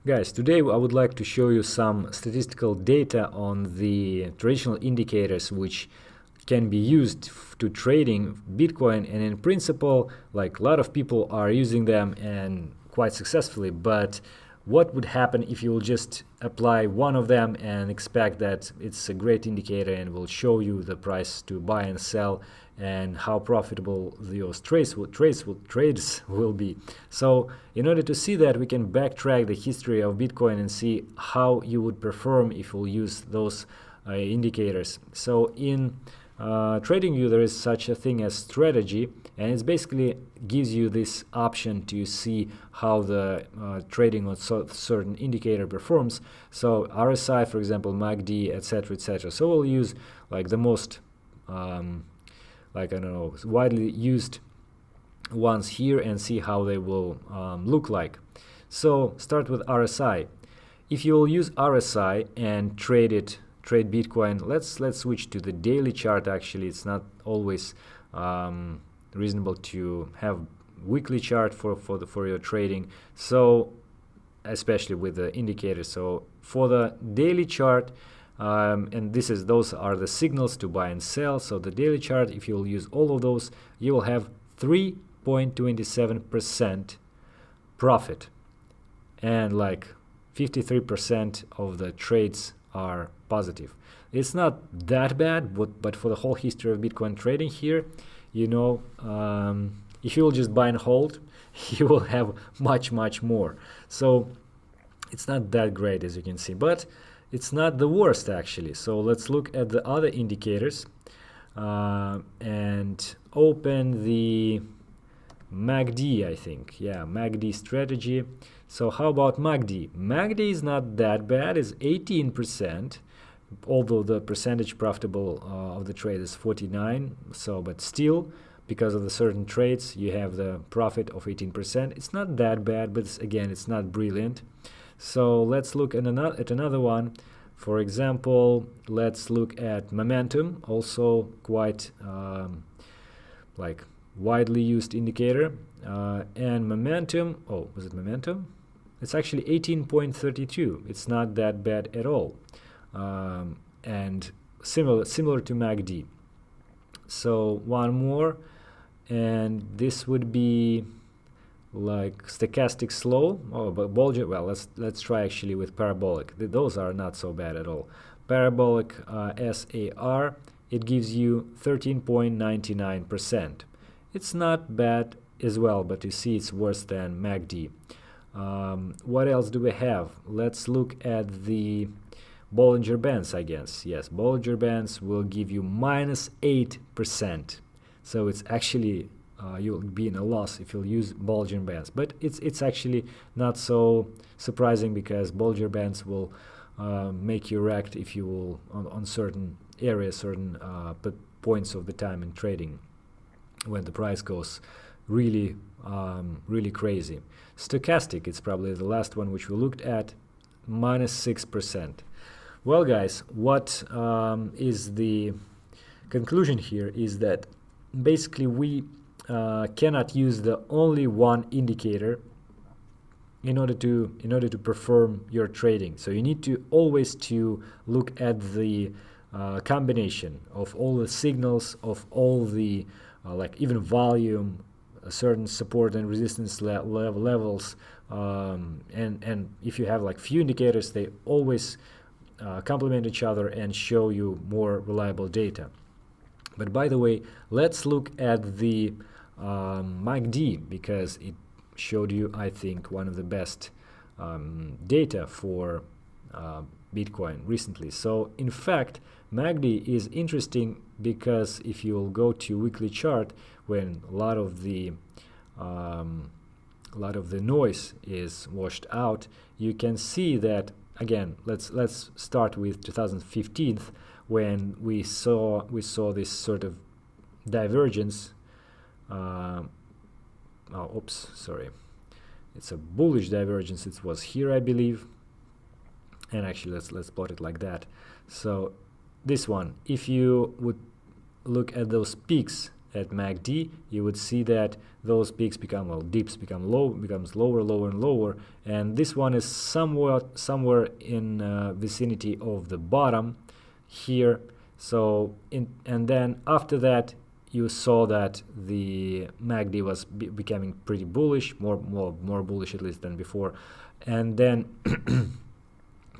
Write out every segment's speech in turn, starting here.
Guys, today I would like to show you some statistical data on the traditional indicators which can be used to trading Bitcoin, and in principle, like a lot of people are using them and quite successfully. But what would happen if you will just apply one of them and expect that it's a great indicator and will show you the price to buy and sell and how profitable those trades will be. So in order to see that, we can backtrack the history of Bitcoin and see how you would perform if you use those indicators. So in TradingView, there is such a thing as strategy, and it basically gives you this option to see how the trading on certain indicator performs. So RSI, for example, MACD, etc., etc. So we'll use like the most widely used ones here and see how they will look like. So start with RSI. If you will use RSI and trade Bitcoin, let's switch to the daily chart. Actually, it's not always reasonable to have weekly chart for your trading, so especially with the indicators. So for the daily chart, and those are the signals to buy and sell. So the daily chart, if you'll use all of those, you will have 3.27% profit, and like 53% of the trades are positive. It's not that bad, but for the whole history of Bitcoin trading here, if you will just buy and hold, you will have much more. So it's not that great, as you can see, but it's not the worst actually. So let's look at the other indicators and open the MACD, I think. Yeah, MACD strategy. So how about MACD? MACD is not that bad, it's 18%, although the percentage profitable of the trade is 49. So, but still, because of the certain trades, you have the profit of 18%. It's not that bad, but again, it's not brilliant. So let's look at another one. For example, let's look at momentum, also quite like widely used indicator. And momentum, was it momentum? It's actually 18.32. It's not that bad at all, and similar to MACD. So one more, and this would be like stochastic slow. But Bollinger. Well, let's try actually with parabolic. Those are not so bad at all. Parabolic SAR, it gives you 13.99%. It's not bad as well, but you see it's worse than MACD. What else do we have? Let's look at the Bollinger Bands, I guess. Yes, Bollinger Bands will give you -8%. So it's actually you'll be in a loss if you'll use Bollinger Bands. But it's actually not so surprising, because Bollinger Bands will make you react if you will on certain areas, certain points of the time in trading, when the price goes really crazy. Stochastic, it's probably the last one which we looked at, -6%. Well, guys, what is the conclusion here is that basically we cannot use the only one indicator in order to perform your trading. So you need to always to look at the combination of all the signals, of all the like even volume, certain support and resistance levels, and if you have like few indicators, they always complement each other and show you more reliable data. But by the way, let's look at the MACD, because it showed you, I think, one of the best data for Bitcoin recently. So in fact, MACD is interesting because if you will go to weekly chart, when a lot of the noise is washed out, you can see that again. Let's start with 2015, when we saw this sort of divergence. Sorry, it's a bullish divergence. It was here, I believe, and actually let's plot it like that. So this one, if you would look at those peaks at MACD, you would see that those peaks become, well, dips become low, becomes lower, lower, and lower, and this one is somewhere in vicinity of the bottom here. So and then after that, you saw that the MACD was becoming pretty bullish, more bullish at least than before, and then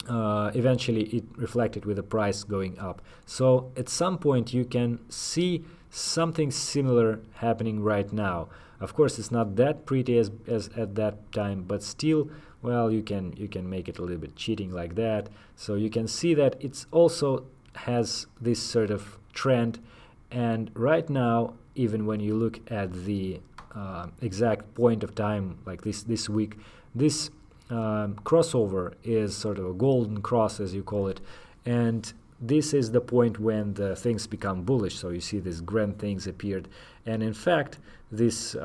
eventually it reflected with the price going up. So at some point you can see something similar happening right now. Of course, it's not that pretty as at that time, but still, well, you can make it a little bit cheating like that. So you can see that it's also has this sort of trend, and right now, even when you look at the exact point of time, like this week, this crossover is sort of a golden cross, as you call it, and this is the point when the things become bullish. So you see these grand things appeared, and in fact this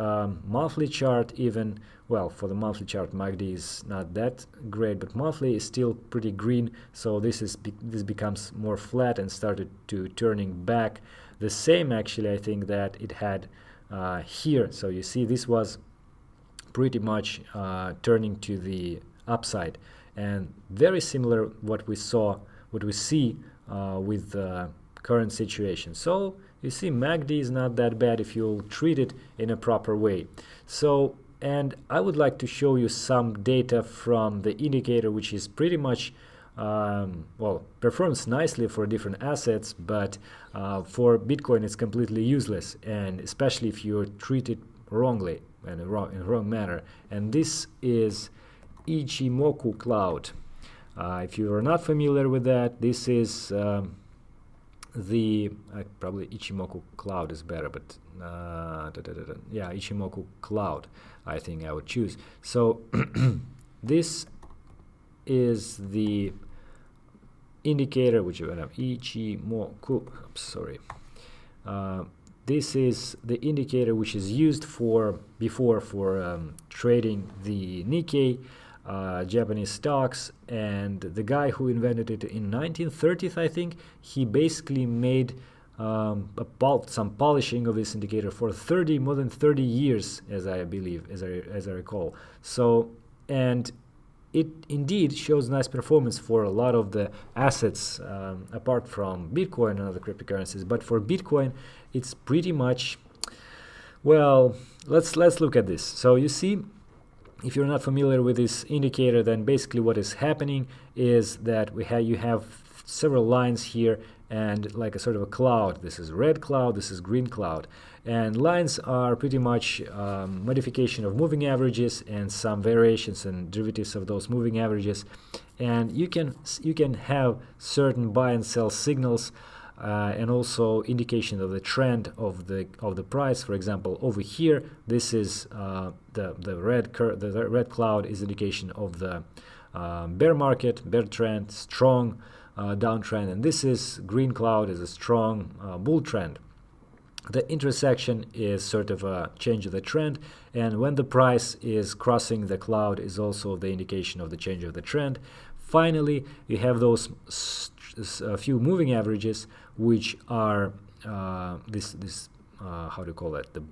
monthly chart, even, well, for the monthly chart MACD is not that great, but monthly is still pretty green. So this becomes more flat and started to turning back the same, actually, I think, that it had here. So you see this was pretty much turning to the upside, and very similar what we see with the current situation. So you see MACD is not that bad if you'll treat it in a proper way. So, and I would like to show you some data from the indicator, which is pretty much well, performs nicely for different assets, but for Bitcoin it's completely useless, and especially if you treat it wrongly and in wrong manner. And this is Ichimoku cloud. If you are not familiar with that, this is the probably Ichimoku cloud is better, but yeah, Ichimoku cloud I think I would choose. So this is the indicator which you have Ichimoku. Sorry. This is the indicator which is used for trading the Nikkei, Japanese stocks, and the guy who invented it in 1930s, I think, he basically made some polishing of this indicator for more than 30 years, as I believe, as I recall. So, and it indeed shows nice performance for a lot of the assets apart from Bitcoin and other cryptocurrencies. But for Bitcoin, it's pretty much, well, let's look at this. So you see, if you're not familiar with this indicator, then basically what is happening is that you have several lines here and like a sort of a cloud. This is red cloud, this is green cloud, and lines are pretty much modification of moving averages and some variations and derivatives of those moving averages, and you can have certain buy and sell signals and also indication of the trend of the price. For example, over here, this is the red cloud is indication of the bear market, bear trend, strong downtrend, and this is green cloud is a strong bull trend. The intersection is sort of a change of the trend, and when the price is crossing the cloud is also the indication of the change of the trend. Finally, you have those few moving averages, which are this how do you call it, the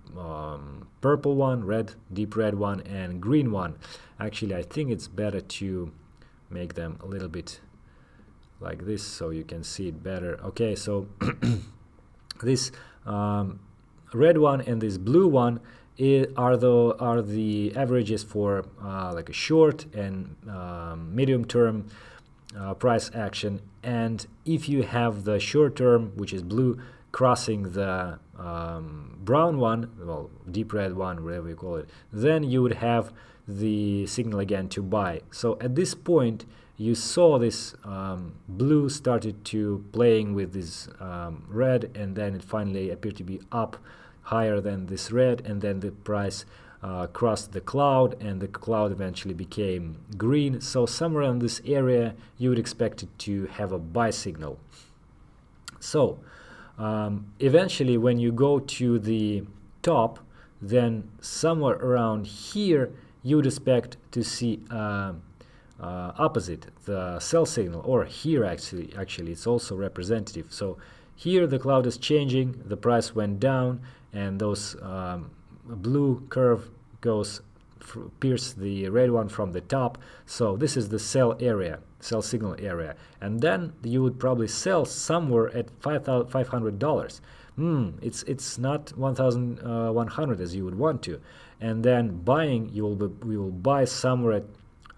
purple one, red, deep red one, and green one. Actually, I think it's better to make them a little bit like this so you can see it better. Okay, so this red one and this blue one are the averages for like a short and medium term price action. And if you have the short term, which is blue, crossing the brown one, well, deep red one, whatever you call it, then you would have the signal again to buy. So at this point, you saw this blue started to playing with this red, and then it finally appeared to be up higher than this red, and then the price crossed the cloud, and the cloud eventually became green. So somewhere in this area you would expect it to have a buy signal. So eventually when you go to the top, then somewhere around here you would expect to see opposite, the sell signal, or here actually it's also representative. So here the cloud is changing, the price went down, and those blue curve goes pierce the red one from the top. So this is the sell area, sell signal area, and then you would probably sell somewhere at $500. It's not 1,100 as you would want to, and then buying we will buy somewhere at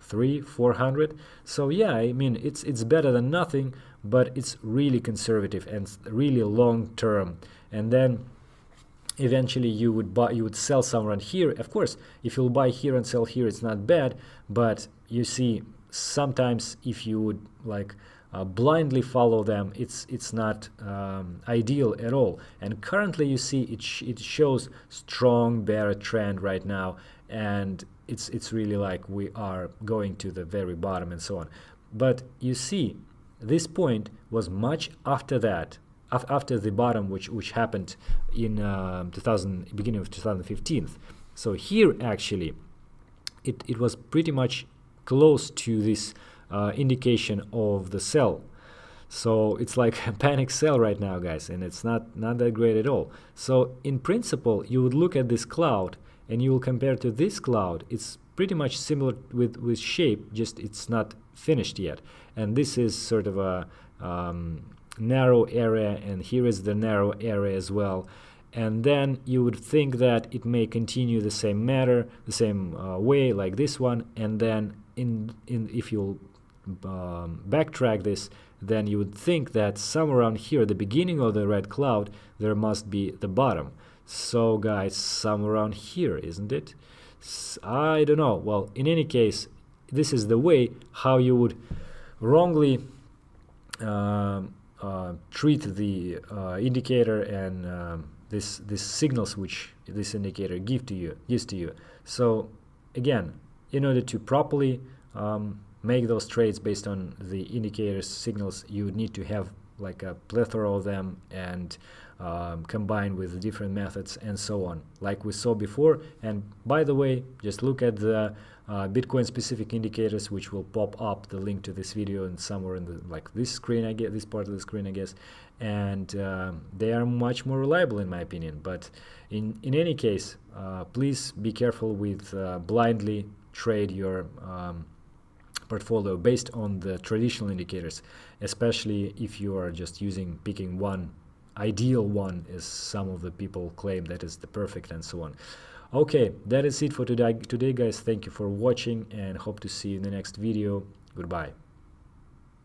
300-400. So yeah, I mean it's better than nothing, but it's really conservative and really long term. And then eventually you would sell somewhere here. Of course, if you'll buy here and sell here, it's not bad, but you see, sometimes if you would like blindly follow them, it's not ideal at all. And currently you see it shows strong bear trend right now, and it's really like we are going to the very bottom and so on. But you see, this point was much after that, after the bottom which happened in beginning of 2015. So here actually it was pretty much close to this indication of the sell. So it's like a panic sell right now, guys, and it's not that great at all. So in principle, you would look at this cloud and you will compare to this cloud. It's pretty much similar with shape, just it's not finished yet. And this is sort of a narrow area, and here is the narrow area as well. And then you would think that it may continue the same way like this one, and then if you'll backtrack this, then you would think that somewhere around here, the beginning of the red cloud, there must be the bottom. So guys, somewhere around here, isn't it? I don't know. Well, in any case, this is the way how you would wrongly treat the indicator and these signals which this indicator gives to you. So again, in order to properly make those trades based on the indicator's signals, you need to have like a plethora of them and combined with different methods and so on, like we saw before. And by the way, just look at the Bitcoin specific indicators, which will pop up the link to this video and somewhere in the this screen, I guess, this part of the screen, I guess. And they are much more reliable in my opinion. But in any case, please be careful with blindly trade your portfolio based on the traditional indicators, especially if you are just picking one ideal one, as some of the people claim that is the perfect and so on. Okay, that is it for today guys. Thank you for watching and hope to see you in the next video. Goodbye.